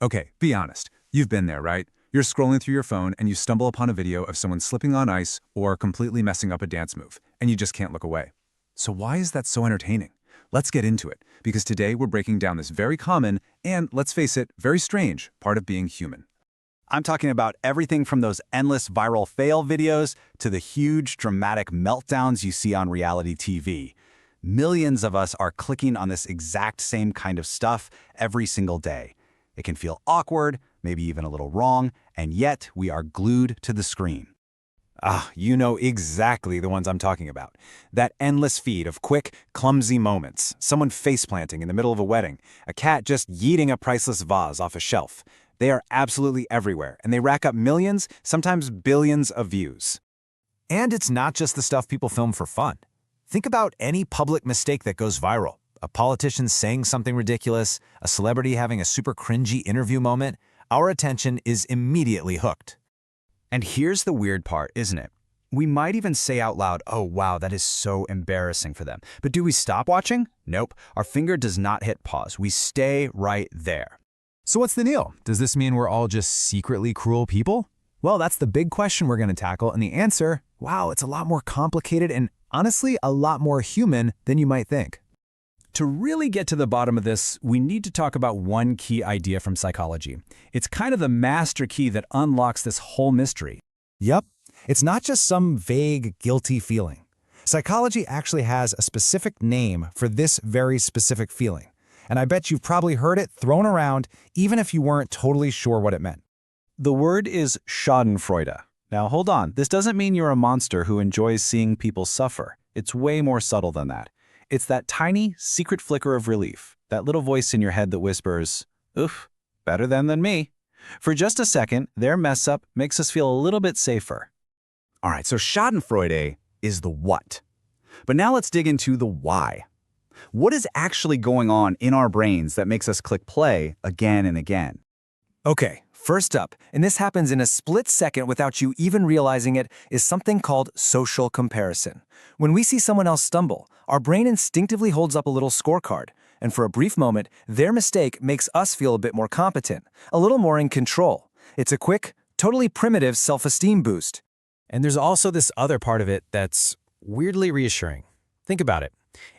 Okay, be honest. You've been there, right? You're scrolling through your phone and you stumble upon a video of someone slipping on ice or completely messing up a dance move, and you just can't look away. So why is that so entertaining? Let's get into it, because today we're breaking down this very common and, let's face it, very strange part of being human. I'm talking about everything from those endless viral fail videos to the huge dramatic meltdowns you see on reality TV. Millions of us are clicking on this exact same kind of stuff every single day. It can feel awkward, maybe even a little wrong, and yet we are glued to the screen. You know exactly the ones I'm talking about. That endless feed of quick, clumsy moments. Someone face-planting in the middle of a wedding. A cat just yeeting a priceless vase off a shelf. They are absolutely everywhere, and they rack up millions, sometimes billions of views. And it's not just the stuff people film for fun. Think about any public mistake that goes viral. A politician saying something ridiculous, a celebrity having a super cringy interview moment. Our attention is immediately hooked. And here's the weird part, isn't it? We might even say out loud, oh wow, that is so embarrassing for them. But do we stop watching? Nope. Our finger does not hit pause. We stay right there. So what's the deal? Does this mean we're all just secretly cruel people? Well, that's the big question we're going to tackle, and the answer, wow, it's a lot more complicated and honestly a lot more human than you might think. To really get to the bottom of this, we need to talk about one key idea from psychology. It's kind of the master key that unlocks this whole mystery. Yep, it's not just some vague, guilty feeling. Psychology actually has a specific name for this very specific feeling. And I bet you've probably heard it thrown around, even if you weren't totally sure what it meant. The word is schadenfreude. Now hold on, this doesn't mean you're a monster who enjoys seeing people suffer. It's way more subtle than that. It's that tiny, secret flicker of relief, that little voice in your head that whispers, oof, better than me. For just a second, their mess up makes us feel a little bit safer. All right, so schadenfreude is the what. But now let's dig into the why. What is actually going on in our brains that makes us click play again and again? Okay, first up, and this happens in a split second without you even realizing it, is something called social comparison. When we see someone else stumble, our brain instinctively holds up a little scorecard, and for a brief moment, their mistake makes us feel a bit more competent, a little more in control. It's a quick, totally primitive self-esteem boost. And there's also this other part of it that's weirdly reassuring. Think about it.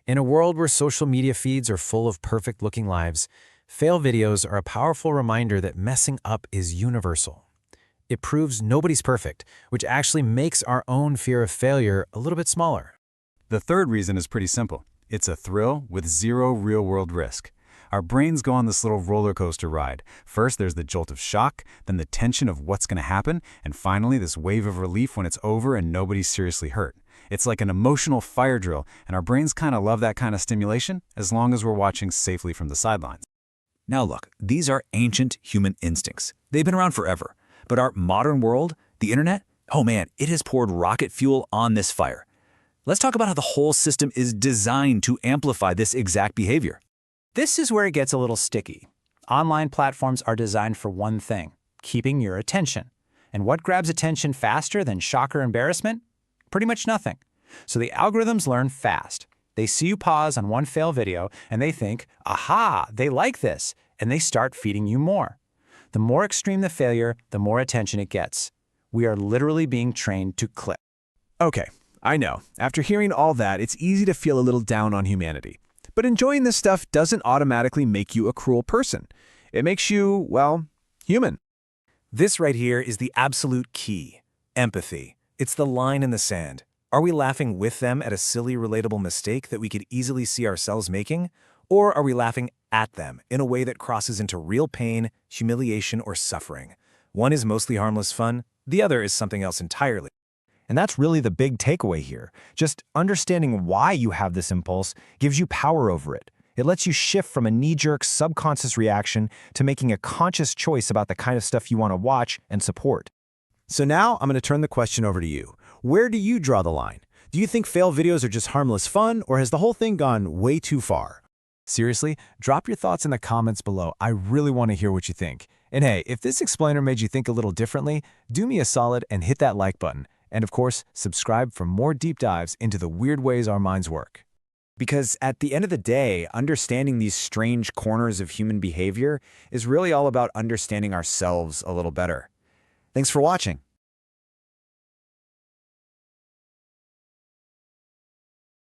In a world where social media feeds are full of perfect-looking lives, fail videos are a powerful reminder that messing up is universal. It proves nobody's perfect, which actually makes our own fear of failure a little bit smaller. The third reason is pretty simple. It's a thrill with zero real-world risk. Our brains go on this little roller coaster ride. First, there's the jolt of shock, then the tension of what's going to happen, and finally, this wave of relief when it's over and nobody's seriously hurt. It's like an emotional fire drill, and our brains kind of love that kind of stimulation as long as we're watching safely from the sidelines. Now look, these are ancient human instincts. They've been around forever. But our modern world, the internet, oh man, it has poured rocket fuel on this fire. Let's talk about how the whole system is designed to amplify this exact behavior. This is where it gets a little sticky. Online platforms are designed for one thing, keeping your attention. And what grabs attention faster than shock or embarrassment? Pretty much nothing. So the algorithms learn fast. They see you pause on one fail video and they think, aha, they like this, and they start feeding you more. The more extreme the failure, the more attention it gets. We are literally being trained to click. Okay, I know. After hearing all that, it's easy to feel a little down on humanity. But enjoying this stuff doesn't automatically make you a cruel person. It makes you, well, human. This right here is the absolute key. Empathy. It's the line in the sand. Are we laughing with them at a silly, relatable mistake that we could easily see ourselves making? Or are we laughing at them in a way that crosses into real pain, humiliation, or suffering? One is mostly harmless fun, the other is something else entirely. And that's really the big takeaway here. Just understanding why you have this impulse gives you power over it. It lets you shift from a knee-jerk, subconscious reaction to making a conscious choice about the kind of stuff you want to watch and support. So now I'm going to turn the question over to you. Where do you draw the line? Do you think fail videos are just harmless fun, or has the whole thing gone way too far? Seriously, drop your thoughts in the comments below. I really want to hear what you think. And hey, if this explainer made you think a little differently, do me a solid and hit that like button. And of course, subscribe for more deep dives into the weird ways our minds work. Because at the end of the day, understanding these strange corners of human behavior is really all about understanding ourselves a little better. Thanks for watching.